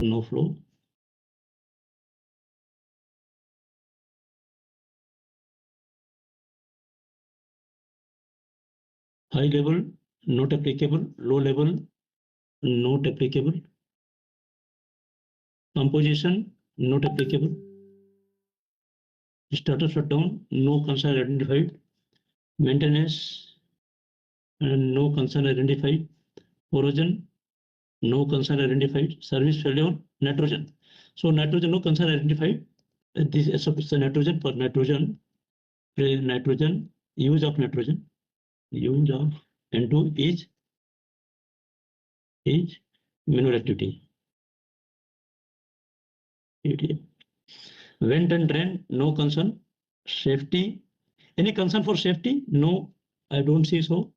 no flow. High level, not applicable. Low level, not applicable. Composition, not applicable. Status shutdown, no concern identified. Maintenance, no concern identified. Corrosion, no concern identified. Service failure, nitrogen. So nitrogen, no concern identified. This is nitrogen for nitrogen. Nitrogen, use of nitrogen. Use of N2 is manual activity. Vent and drain, no concern. Safety, any concern for safety? No, I don't see so.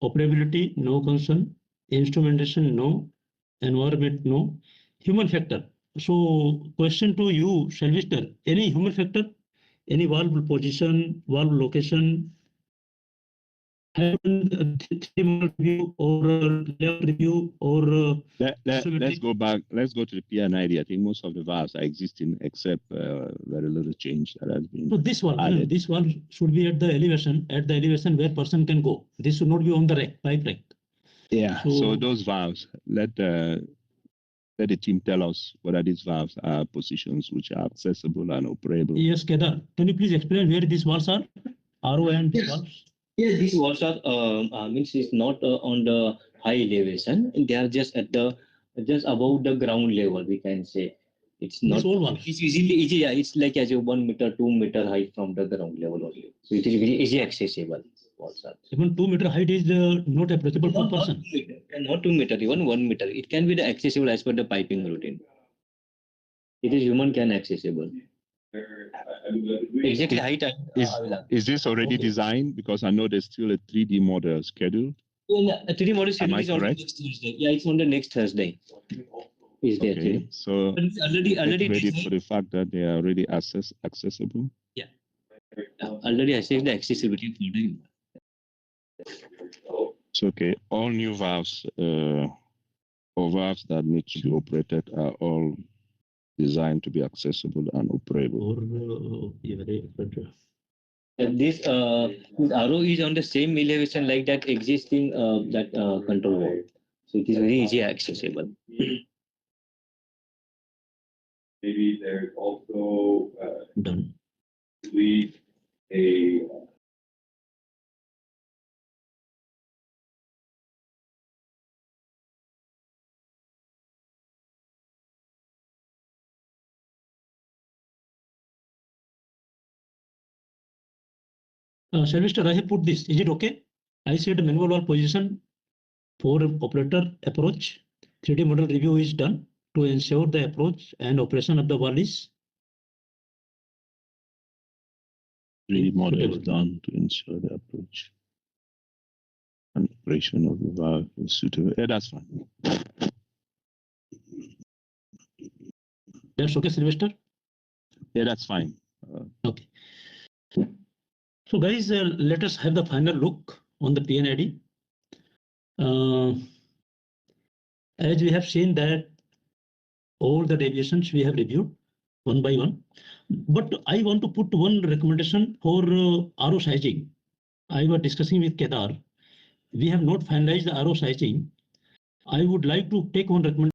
Operability, no concern. Instrumentation, no. Environment, no. Human factor. So question to you, Sylvester, any human factor? Any valve position, valve location? Have review or level review or let's go back. Let's go to the PNID. I think most of the valves are existing except very little change that has been. So this valve should be at the elevation where person can go. This should not be on the rack, pipe rack. Yeah. So those valves, let the team tell us whether these valves are positions which are accessible and operable. Yes, Kedar, can you please explain where these valves are? RO and yes. Valves? Yes, these valves are means it's not on the high elevation. They are just at the just above the ground level. We can say it's not. It's easy. Yeah, it's like as a 1 meter, 2 meter height from the ground level only. So it is very easy accessible. Even 2 meter height is not approachable per person. Not 2 meter, even 1 meter. It can be accessible as per the piping routine. It is human can accessible. Exactly height. Is this already designed? Because I know there's still a 3D model scheduled. Yeah, a 3D model schedule is on the next Thursday. Yeah, it's on the next Thursday. Is there? Okay, so already ready for the fact that they are already accessible. Yeah, already assessed the accessibility for the. It's okay. All new valves or valves that need to be operated are all designed to be accessible and operable. This RO is on the same elevation like that existing control valve, so it is very easy accessible. Maybe there's also done. A Sylvester, I have put this. Is it okay? I said manual valve position for operator approach. 3D model review is done to ensure the approach and operation of the valve is. 3D model is done to ensure the approach and operation of the valve is suitable. Yeah, that's fine. That's okay, Sylvester? Yeah, that's fine. Okay. So guys, let us have the final look on the PNID. As we have seen that all the deviations we have reviewed one by one, but I want to put one recommendation for RO sizing. I was discussing with Kedar. We have not finalized the RO sizing. I would like to take one recommendation.